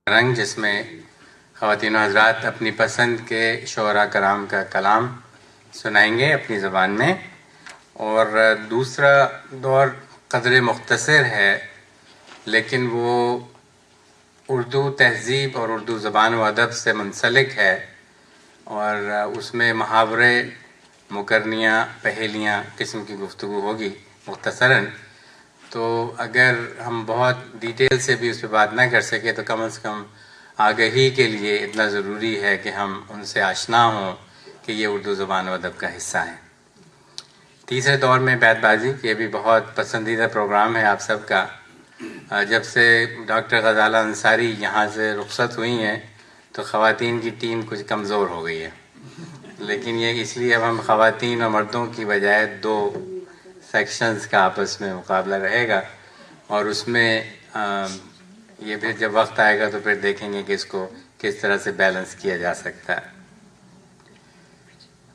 رنگ، جس میں خواتین و حضرات اپنی پسند کے شعراء کرام کا کلام سنائیں گے اپنی زبان میں، اور دوسرا دور قدر مختصر ہے لیکن وہ اردو تہذیب اور اردو زبان و ادب سے منسلک ہے، اور اس میں محاورے، مکرنیاں، پہیلیاں قسم کی گفتگو ہوگی مختصراً۔ تو اگر ہم بہت ڈیٹیل سے بھی اس پہ بات نہ کر سکے تو کم از کم آگہی کے لیے اتنا ضروری ہے کہ ہم ان سے آشنا ہوں کہ یہ اردو زبان و ادب کا حصہ ہیں۔ تیسرے دور میں بیت بازی، یہ بھی بہت پسندیدہ پروگرام ہے آپ سب کا۔ جب سے ڈاکٹر غزالہ انصاری یہاں سے رخصت ہوئی ہیں تو خواتین کی ٹیم کچھ کمزور ہو گئی ہے، لیکن یہ اس لیے اب ہم خواتین اور مردوں کی بجائے دو سیکشنز کا آپس میں مقابلہ رہے گا، اور اس میں یہ پھر جب وقت آئے گا تو پھر دیکھیں گے کہ اس کو کس طرح سے بیلنس کیا جا سکتا ہے۔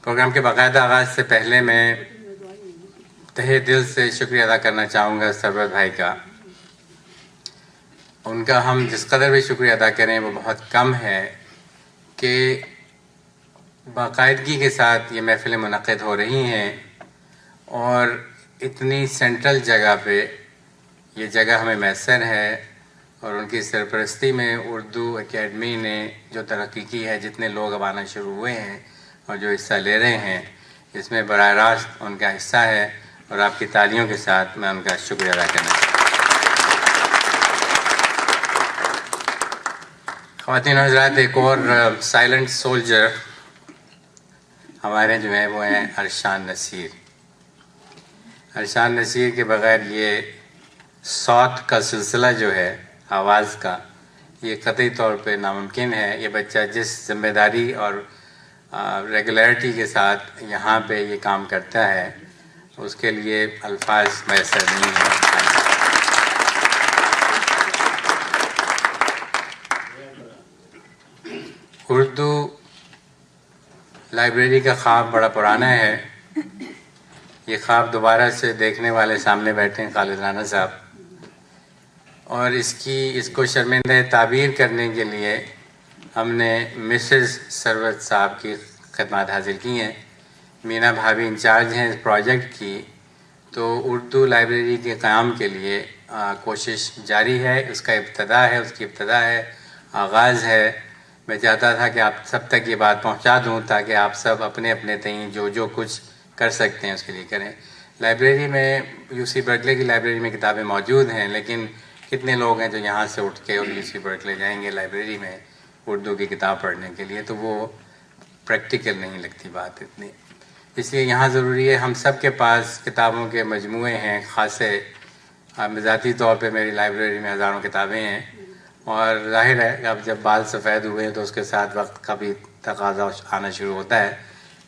پروگرام کے باقاعدہ آغاز سے پہلے میں تہہ دل سے شکریہ ادا کرنا چاہوں گا سرور بھائی کا۔ ان کا ہم جس قدر بھی شکریہ ادا کریں وہ بہت کم ہے کہ باقاعدگی کے ساتھ یہ محفلیں منعقد ہو رہی ہیں، اور اتنی سینٹرل جگہ پہ یہ جگہ ہمیں میسر ہے، اور ان کی سرپرستی میں اردو اکیڈمی نے جو ترقی کی ہے، جتنے لوگ اب آنا شروع ہوئے ہیں اور جو حصہ لے رہے ہیں، اس میں براہ راست ان کا حصہ ہے، اور آپ کی تالیوں کے ساتھ میں ان کا شکریہ ادا کرنا چاہتا ہوں۔ خواتین و حضرات، ایک اور سائلنٹ سولجر ہمارے جو ہیں وہ ہیں ارشان نصیر۔ ارشان نصیر کے بغیر یہ صوت کا سلسلہ جو ہے، آواز کا، یہ قطعی طور پہ ناممکن ہے۔ یہ بچہ جس ذمہ داری اور ریگولیرٹی کے ساتھ یہاں پہ یہ کام کرتا ہے، اس کے لیے الفاظ میسر نہیں ہیں۔ اردو لائبریری کا خواب بڑا پرانا ہے۔ یہ خواب دوبارہ سے دیکھنے والے سامنے بیٹھے ہیں خالد رانا صاحب، اور اس کو شرمندہ تعبیر کرنے کے لیے ہم نے مسز سروت صاحب کی خدمات حاصل کی ہیں۔ مینا بھابھی انچارج ہیں اس پروجیکٹ کی، تو اردو لائبریری کے قیام کے لیے کوشش جاری ہے۔ اس کی ابتدا ہے، آغاز ہے۔ میں چاہتا تھا کہ آپ سب تک یہ بات پہنچا دوں تاکہ آپ سب اپنے اپنے تئیں جو کچھ کر سکتے ہیں اس کے لیے کریں۔ لائبریری میں یو سی برکلے کی لائبریری میں کتابیں موجود ہیں، لیکن کتنے لوگ ہیں جو یہاں سے اٹھ کے اور یو سی برکلے جائیں گے لائبریری میں اردو کی کتاب پڑھنے کے لیے؟ تو وہ پریکٹیکل نہیں لگتی بات اتنی۔ اس لیے یہاں ضروری ہے، ہم سب کے پاس کتابوں کے مجموعے ہیں خاصے۔ ذاتی طور پہ میری لائبریری میں ہزاروں کتابیں ہیں، اور ظاہر ہے کہ اب جب بال سفید ہوئے تو اس کے ساتھ وقت کا بھی تقاضا آنا شروع ہوتا ہے،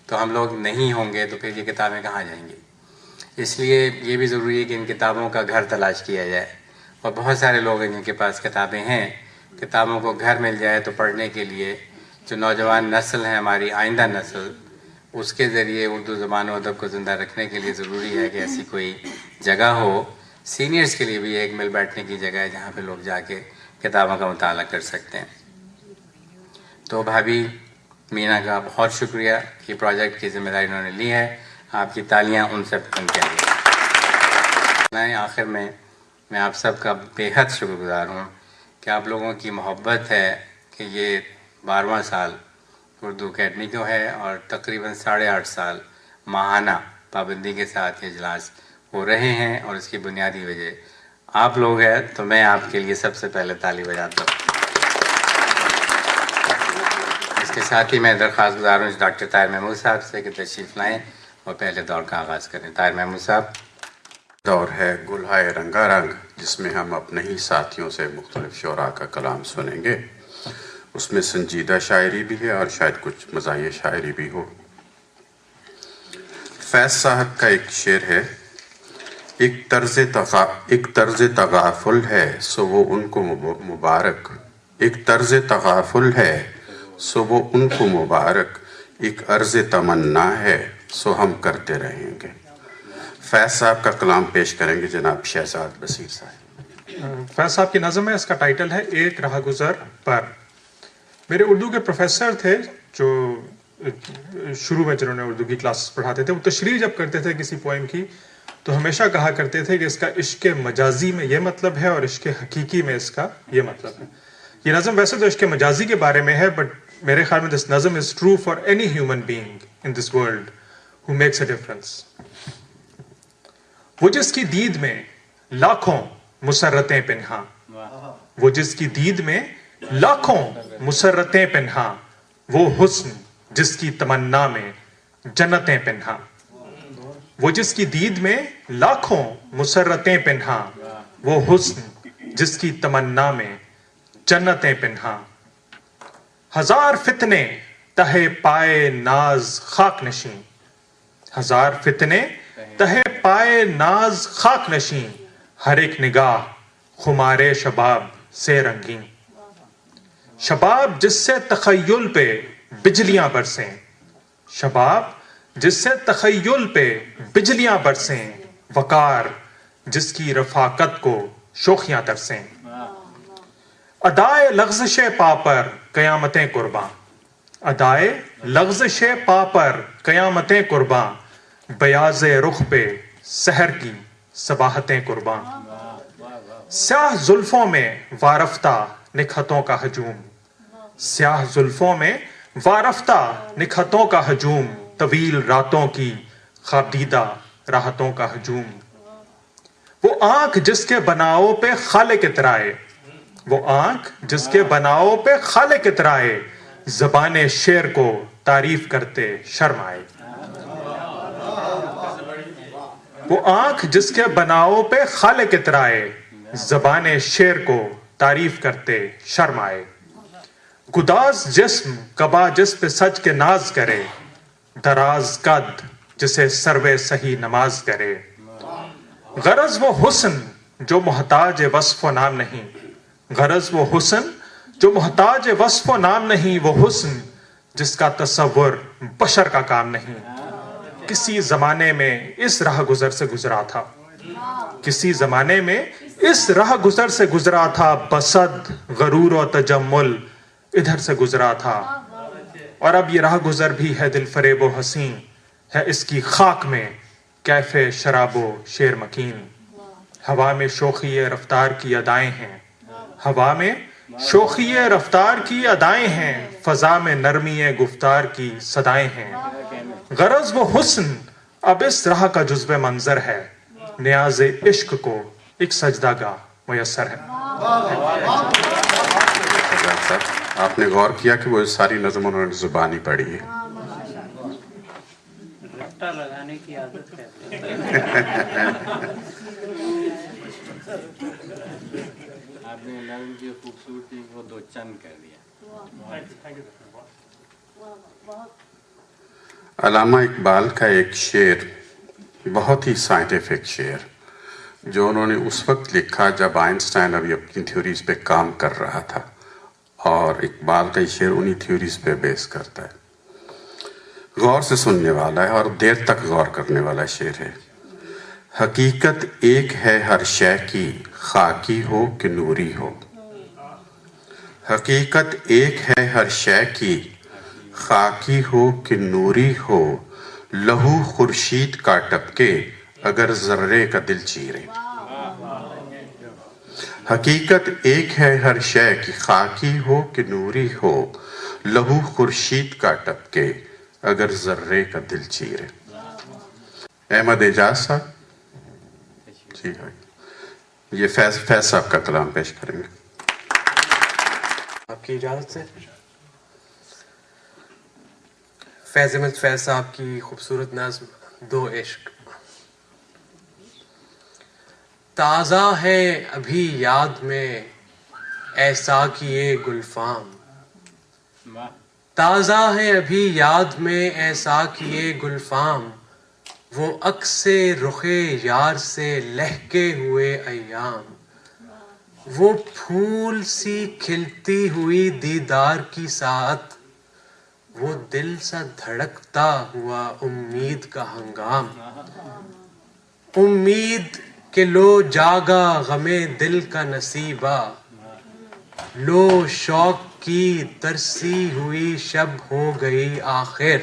تو ہم لوگ نہیں ہوں گے تو پھر یہ کتابیں کہاں جائیں گی؟ اس لیے یہ بھی ضروری ہے کہ ان کتابوں کا گھر تلاش کیا جائے، اور بہت سارے لوگ ہیں جن کے پاس کتابیں ہیں، کتابوں کو گھر مل جائے تو پڑھنے کے لیے جو نوجوان نسل ہے، ہماری آئندہ نسل، اس کے ذریعے اردو زبان و ادب کو زندہ رکھنے کے لیے ضروری ہے کہ ایسی کوئی جگہ ہو۔ سینئرز کے لیے بھی ایک مل بیٹھنے کی جگہ ہے جہاں پہ لوگ جا کے کتابوں کا مطالعہ کر سکتے ہیں۔ تو بھابھی مینا کا بہت شکریہ، یہ پروجیکٹ کی ذمہ داری انہوں نے لی ہے۔ آپ کی تالیاں ان سب ان کے لیے۔ آخر میں آپ سب کا بے حد شکر گزار ہوں کہ آپ لوگوں کی محبت ہے کہ یہ 12واں سال اردو اکیڈمی کو ہے، اور تقریباً 8.5 سال ماہانہ پابندی کے ساتھ یہ اجلاس ہو رہے ہیں، اور اس کی بنیادی وجہ آپ لوگ ہیں۔ تو میں آپ کے لیے سب سے پہلے تالی بجاتا ہوں۔ اس کے ساتھ ہی میں درخواست گزار ہوں ڈاکٹر طاہر محمود صاحب سے کہ تشریف لائیں اور پہلے دور کا آغاز کریں۔ طاہر محمود صاحب۔ دور ہے گلہائے رنگا رنگ، جس میں ہم اپنے ہی ساتھیوں سے مختلف شعراء کا کلام سنیں گے۔ اس میں سنجیدہ شاعری بھی ہے اور شاید کچھ مزاحیہ شاعری بھی ہو۔ فیض صاحب کا ایک شعر ہے: ایک طرز تغافل ہے سو وہ ان کو مبارک، ایک طرز تغافل ہے سو وہ ان کو مبارک، ایک عرض تمنا ہے سو ہم کرتے رہیں گے۔ فیض صاحب کا کلام پیش کریں گے جناب شہزاد بصیر صاحب۔ فیض صاحب کی نظم ہے, اس کا ٹائٹل ہے ایک راہ گزر پر. میرے اردو کے پروفیسر تھے جو شروع میں جنہوں نے اردو کی کلاسز پڑھاتے تھے, وہ تشریح جب کرتے تھے کسی پوئم کی تو ہمیشہ کہا کرتے تھے کہ اس کا عشق مجازی میں یہ مطلب ہے اور عشق حقیقی میں اس کا یہ مطلب ہے. یہ نظم ویسے تو عشق مجازی کے بارے میں ہے, بٹ میرے خیال میں دس نظم is true for any human being in this world who makes a difference. وہ جس کی دید میں لاکھوں مسرتیں پنہاں, وہ جس کی دید میں لاکھوں مسرتیں پنہاں, وہ حسن جس کی تمنا میں جنتیں پنہاں. وہ جس کی دید میں لاکھوں مسرتیں پنہاں, وہ حسن جس کی تمنا میں جنتیں پنہاں. ہزار فتنے تہے پائے ناز خاک نشیں, ہزار فتنے تہے پائے ناز خاک نشیں, ہر ایک نگاہ خمارے شباب سے رنگیں. شباب جس سے تخیل پہ بجلیاں برسیں, شباب جس سے تخیل پہ بجلیاں برسیں, وقار جس کی رفاقت کو شوخیاں ترسیں. ادائے لغزش پا پر قیامتیں قرباں, ادائے لغزش پا پر قیامتیں قرباں, بیاض رخ پہ سحر کی صباحتیں قرباں. سیاہ زلفوں میں وارفتہ نکھتوں کا ہجوم, سیاہ زلفوں میں وارفتہ نکھتوں کا ہجوم, طویل راتوں کی خوابدیدہ راحتوں کا ہجوم. وہ آنکھ جس کے بناؤ پہ خالق اترائے, وہ آنکھ جس کے بناؤ پہ خالق اترائے, زبان شعر کو تعریف کرتے شرم آئے. وہ آنکھ جس کے بناؤ پہ خالق اترائے, زبان شعر کو تعریف کرتے شرم آئے. گداز جسم قبا جس پہ سج کے ناز کرے, دراز قد جسے سروے صحیح نماز کرے. غرض وہ حسن جو محتاج وصف و نام نہیں, غرض وہ حسن جو محتاج وصف و نام نہیں, وہ حسن جس کا تصور بشر کا کام نہیں. کسی زمانے میں اس راہ گزر سے گزرا تھا, کسی زمانے میں اس راہ گزر سے گزرا تھا, بصد غرور و تجمل ادھر سے گزرا تھا. اور اب یہ راہ گزر بھی ہے دل فریب و حسین, ہے اس کی خاک میں کیف شراب و شیر مکین. ہوا میں شوخی رفتار کی ادائیں ہیں, ہوا میں شوخی رفتار کی ادائیں ہیں, فضا میں نرمی گفتار کی صدائیں ہیں. غرض وہ حسن اب اس راہ کا جزو منظر ہے, نیاز عشق کو ایک سجدہ گاہ میسر ہے. آپ نے غور کیا کہ وہ ساری نظم انہوں نے زبانی پڑھی ہے. رٹا لگانے کی عادت ہے. آپ نے نظم کی خوبصورتی کو دو چند کر دیا. علامہ اقبال کا ایک شعر, بہت ہی سائنٹیفک شعر, جو انہوں نے اس وقت لکھا جب آئنسٹائن ابھی اپنی تھیوریز پہ کام کر رہا تھا, اور اقبال کا یہ شعر انہی تھیوریز پہ بیس کرتا ہے. غور سے سننے والا ہے اور دیر تک غور کرنے والا شعر ہے. حقیقت ایک ہے ہر شے کی, خاکی ہو کہ نوری ہو. حقیقت ایک ہے ہر شے کی, خاکی ہو کہ نوری ہو. لہو خورشید کا ٹپکے اگر ذرے کا دل چیرے. حقیقت ایک ہے ہر شے کی, خاکی ہو کہ نوری ہو. لہو خورشید کا ٹپکے اگر ذرے کا دل چیرے. احمد اعجاز صاحب جی ہاں, یہ فیض صاحب کا کلام پیش کریں گے. آپ کی اجازت سے فیض احمد فیض صاحب کی خوبصورت نظم دو عشق. تازہ ہے ابھی یاد میں ایسا کیے گلفام, تازہ ہے ابھی یاد میں ایسا کیے گلفام. وہ عکس رخ یار سے لہکے ہوئے ایام. وہ پھول سی کھلتی ہوئی دیدار کی ساعت, وہ دل سا دھڑکتا ہوا امید کا ہنگام. امید کہ لو جاگا غمِ دل کا نصیبہ، لو شوق کی ترسی ہوئی شب ہو گئی آخر،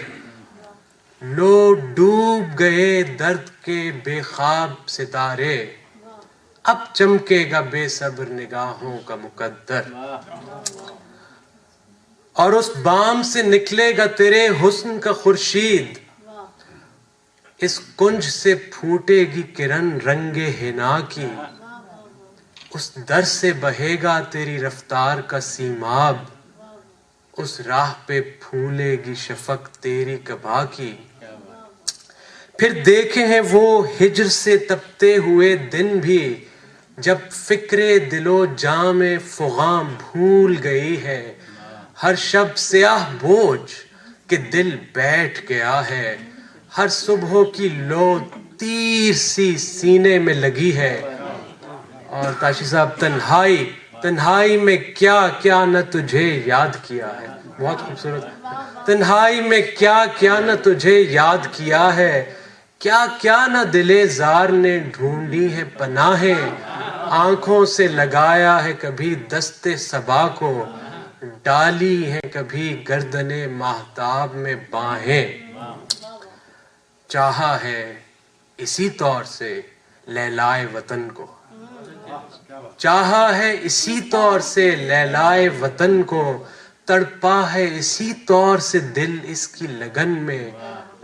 لو ڈوب گئے درد کے بے خواب ستارے، اب چمکے گا بے صبر نگاہوں کا مقدر، اور اس بام سے نکلے گا تیرے حسن کا خورشید، اس کنج سے پھوٹے گی کرن رنگ حنا کی، اس در سے بہے گا تیری رفتار کا سیماب، اس راہ پہ پھولے گی شفق تیری قبا کی۔ پھر دیکھے ہیں وہ ہجر سے تپتے ہوئے دن بھی، جب فکر دل و جام فغاں بھول گئی ہے، ہر شب سیاہ بوجھ کہ دل بیٹھ گیا ہے، ہر صبح کی لو تیر سی سینے میں لگی ہے۔ اور تاشی صاحب، تنہائی میں کیا کیا نہ تجھے یاد کیا ہے، بہت خوبصورت۔ تنہائی میں کیا کیا نہ تجھے یاد کیا ہے، کیا کیا نہ دل زار نے ڈھونڈی ہے پناہیں، آنکھوں سے لگایا ہے کبھی دست صبا کو، ڈالی ہے کبھی گردن ماہتاب میں باہیں، چاہا ہے اسی طور سے لیلائے وطن کو، چاہا ہے اسی طور سے لیلائے وطن کو، تڑپا ہے اسی طور سے دل اس کی لگن میں،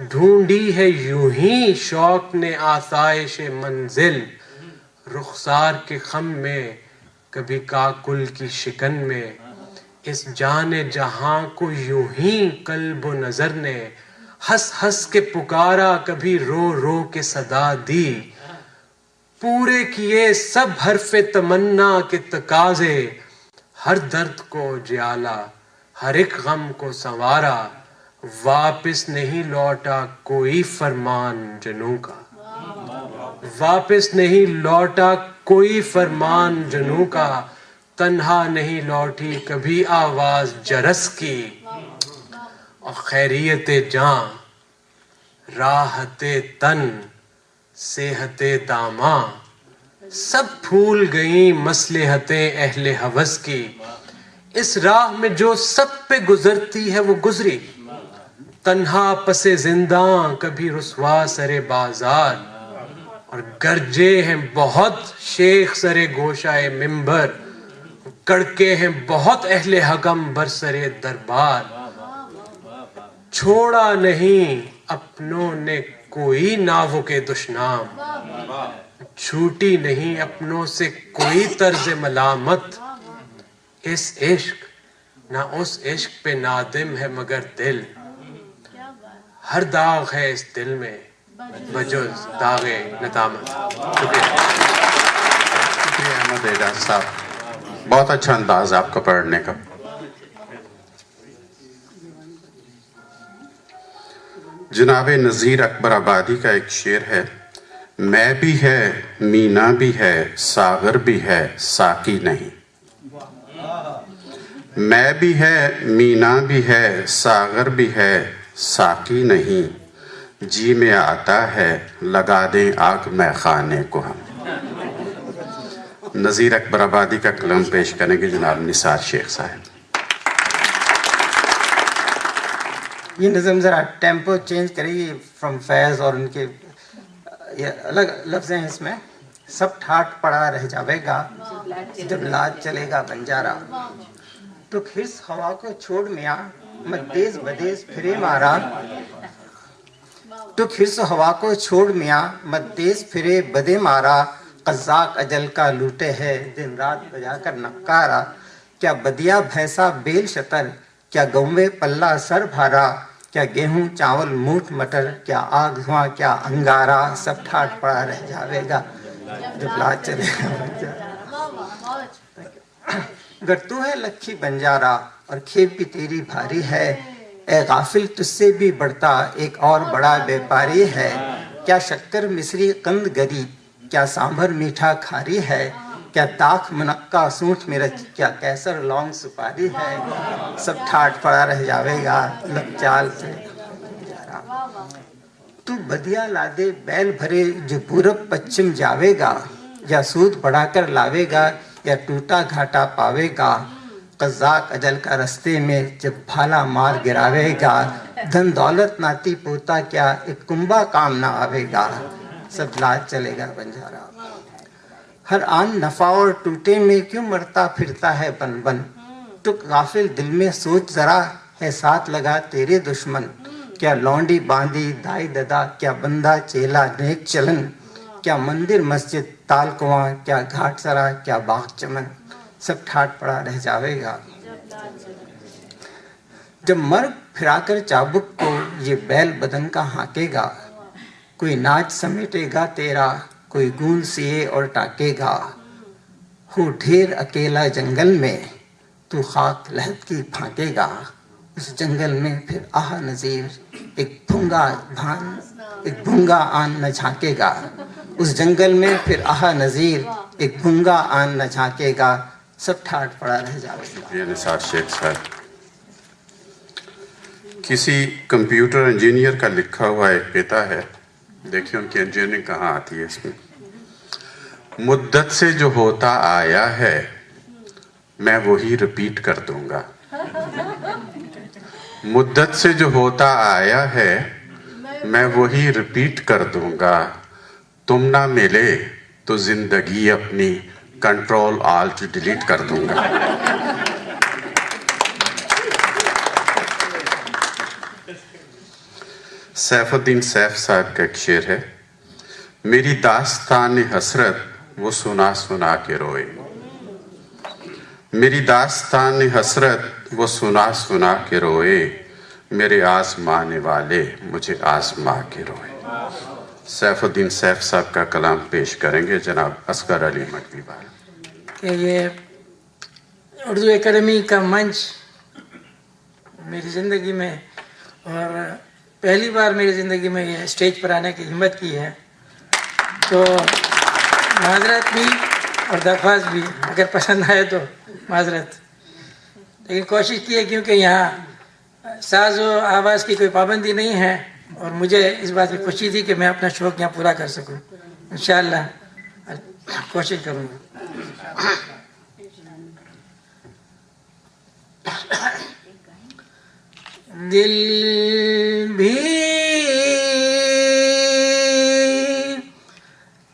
ڈھونڈی ہے یوں ہی شوق نے آسائش منزل، رخسار کے خم میں کبھی کاکل کی شکن میں، اس جان جہاں کو یوں ہی قلب و نظر نے ہنس ہنس کے پکارا، کبھی رو رو کے صدا دی، پورے کیے سب حرف تمنا کے تقاضے، ہر درد کو جیالا ہر ایک غم کو سنوارا، واپس نہیں لوٹا کوئی فرمان جنوں کا، واپس نہیں لوٹا کوئی فرمان جنوں کا، تنہا نہیں لوٹی کبھی آواز جرس کی، اور خیریت جاں راحت تن صحت داماں، سب بھول گئیں مصلحتیں اہل ہوس کی، اس راہ میں جو سب پہ گزرتی ہے وہ گزری، تنہا پس زنداں کبھی رسوا سر بازار، اور گرجے ہیں بہت شیخ سر گوشائے منبر، کڑکے ہیں بہت اہل حکم برسر دربار، چھوڑا نہیں اپنوں نے کوئی ناووں کے دشنام، چھوٹی نہیں اپنوں سے کوئی طرز ملامت، اس عشق نہ اس عشق پہ نادم ہے مگر دل، ہر داغ ہے اس دل میں بجز داغ ندامت۔ شکریہ احمد اعجاز صاحب، بہت اچھا انداز آپ کا پڑھنے کا۔ جناب نذیر اکبر آبادی کا ایک شعر ہے، میں بھی ہے مینا بھی ہے ساغر بھی ہے ساقی نہیں، میں بھی ہے مینا بھی ہے ساغر بھی ہے ساقی نہیں، جی میں آتا ہے لگا دیں آگ میں خانے کو ہم۔ نذیر اکبر آبادی کا کلام پیش کریں گے جناب نثار شیخ صاحب۔ یہ نظم ذرا ٹیمپو چینج کریے فرام فیض، اور ان کے یہ الگ لفظ ہیں اس میں۔ سب ٹھاٹ پڑا رہ جاوے گا جب لاد چلے گا بنجارا، تو خرس ہوا کو چھوڑ میاں مت دیز بدیز پھرے مارا، تو خرس ہوا کو چھوڑ میاں مت دیز پھرے بدے مارا، قزاق اجل کا لوٹے ہے دن رات بجا کر نقارا، کیا بدیا بھینسا بیل شتر، کیا گوے پلہ سر بھارا، کیا گیہوں چاول موٹ مٹر، کیا آگ دھواں کیا انگارا، سب ٹھاٹ پڑا رہ جاوے گا جب لاد چلے گا۔ گر تو ہے لکھی بنجارا اور کھیپ بھی تیری بھاری ہے، اے غافل تجھ سے بھی بڑھتا ایک اور بڑا بیپاری ہے، کیا شکر مصری قند گری، کیا سانبھر میٹھا کھاری ہے، کیا داکھ منقع سونٹ مرچ، کیا کیسر لونگ سپاری ہے، سب ٹھاٹ پڑا رہ جاوے گا لب چال سے۔ تو بدیا لادے بیل بھرے جو پورب پچھم جاوے گا، یا سود بڑھا کر لاوے گا یا ٹوٹا گھاٹا پاوے گا قزاق اجل کا رستے میں جب بھالا مار گراوے گا دھن دولت ناتی پوتا کیا ایک کنبا کام نہ آوے گا سب لاج چلے گا بنجارا ہر آن نفع اور ٹوٹے میں کیوں مرتا پھرتا ہے بن بن ٹک غافل دل میں سوچ ذرا ہے ساتھ لگا تیرے دشمن کیا لونڈی باندھی دائی ددا کیا بندہ چیلا نیک چلن کیا مندر مسجد تال کنواں کیا گھاٹ سرا کیا باغ چمن سب ٹھاٹ پڑا رہ جاوے گا جب مرگ پھرا کر چابک کو یہ بیل بدن کا ہانکے گا کوئی ناچ سمیٹے گا تیرا کوئی گون سیے اور ٹاکے گا ہو ڈھیر اکیلا جنگل میں تو خاک لہد کی پھانکے گا اس جنگل میں پھر آہ نذیر ایک بھونگا آن نہ جھانکے گا اس جنگل میں پھر آہ نذیر ایک بھونگا آن نہ جھانکے گا سب ٹھاٹ پڑا رہ جائے گا. یہ نثار شیخ صاحب کسی کمپیوٹر انجینئر کا لکھا ہوا ایک قطعہ ہے. دیکھیے ان کی انجینئرنگ کہاں آتی ہے اس میں. مدت سے جو ہوتا آیا ہے میں وہی رپیٹ کر دوں گا. مدت سے جو ہوتا آیا ہے میں وہی رپیٹ کر دوں گا. تم نہ ملے تو زندگی اپنی کنٹرول آلٹ ڈیلیٹ کر دوں گا. سیف الدین سیف صاحب کا ایک شعر ہے. میری داستان حسرت وہ سنا سنا کے روئے. میری داستان حسرت وہ سنا سنا کے روئے. میرے آزمانے والے مجھے آزما کے روئے. سیف الدین سیف صاحب کا کلام پیش کریں گے جناب اصغر علی مٹوی بھائی. کہ یہ اردو اکیڈمی کا منچ میری زندگی میں اور پہلی بار میری زندگی میں یہ اسٹیج پر آنے کی ہمت کی ہے تو معذرت بھی اور درخواست بھی اگر پسند آئے تو معذرت. لیکن کوشش کی ہے کیونکہ یہاں ساز و آواز کی کوئی پابندی نہیں ہے اور مجھے اس بات کی خوشی تھی کہ میں اپنا شوق یہاں پورا کر سکوں. انشاءاللہ کوشش کروں گا. دل بھی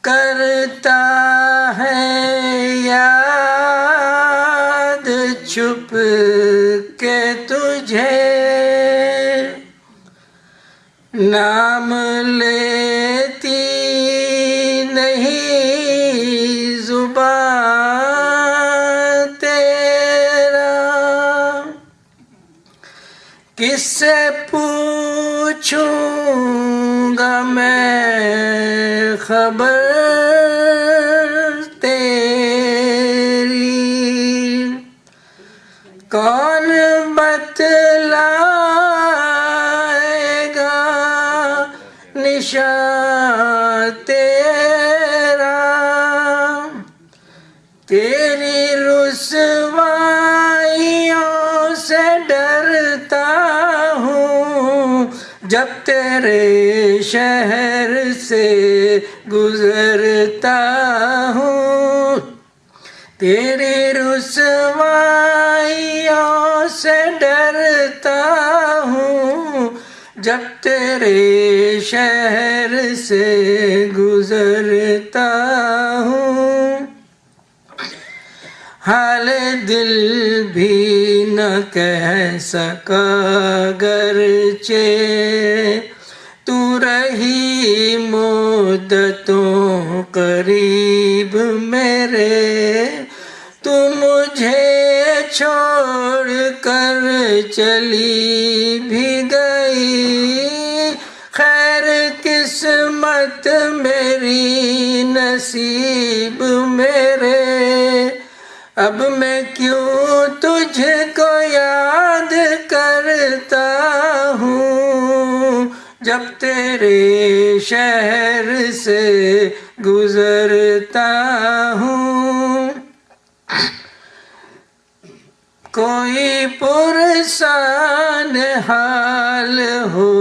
کرتا ہے یاد چھپ کے تجھے نام لیتی نہیں زبان تیرا کس سے پوچھوں گا میں خبر تیری کون بتلائے گا نشان تیرا تیری رسوائیوں سے ڈرتا ہوں جب تیرے شہر سے گزرتا ہوں تیری رسوائیوں سے ڈرتا ہوں جب تیرے شہر سے گزرتا ہوں حال دل بھی نہ کہہ سکا گرچہ تو رہی مدتوں قریب میرے تو مجھے چھوڑ کر چلی بھی گئی خیر قسمت میری نصیب میرے اب میں کیوں تجھ کو یاد کرتا ہوں جب تیرے شہر سے گزرتا ہوں کوئی پرسان حال ہو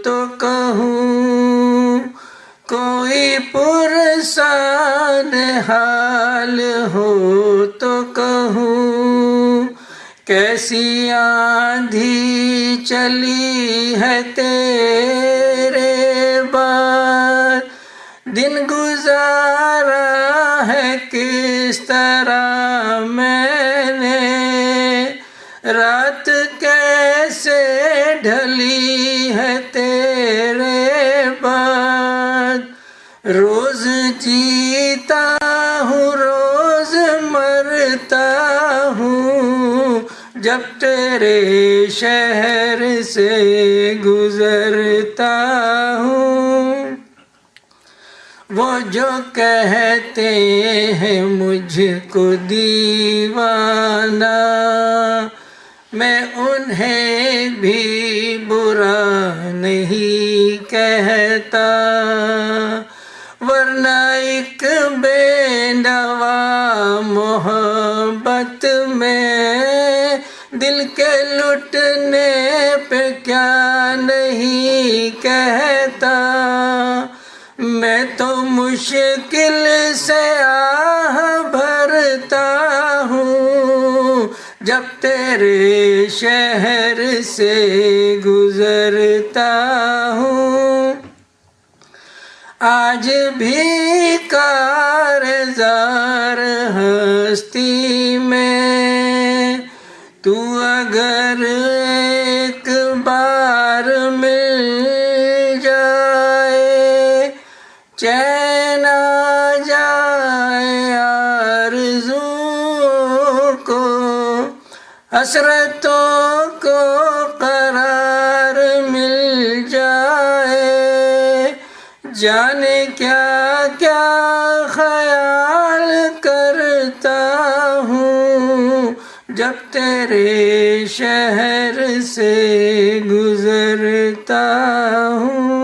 تو کہوں کوئی پرسان حال کیسی آندھی چلی ہے تیرے بعد، دن گزارا ہے کس طرح میں نے، رات کیسے ڈھلی ہے تیرے بعد، روز جیتا ہوں روز مرتا ہوں، جب تیرے شہر سے گزرتا ہوں۔ وہ جو کہتے ہیں مجھ کو دیوانہ، میں انہیں بھی برا نہیں کہتا، ورنہ ایک بے نوا محبت میں دل کے لٹنے پہ کیا نہیں کہتا، میں تو مشکل سے آہ بھرتا ہوں، جب تیرے شہر سے گزرتا ہوں۔ آج بھی کارزار ہستی میں تو اگر ایک بار مل جائے، چین آ جائے آرزوؤں کو، حسرتوں کو قرار مل جائے، جانے کیا کیا خیال کرتا ہوں، جب تیرے شہر سے گزرتا ہوں۔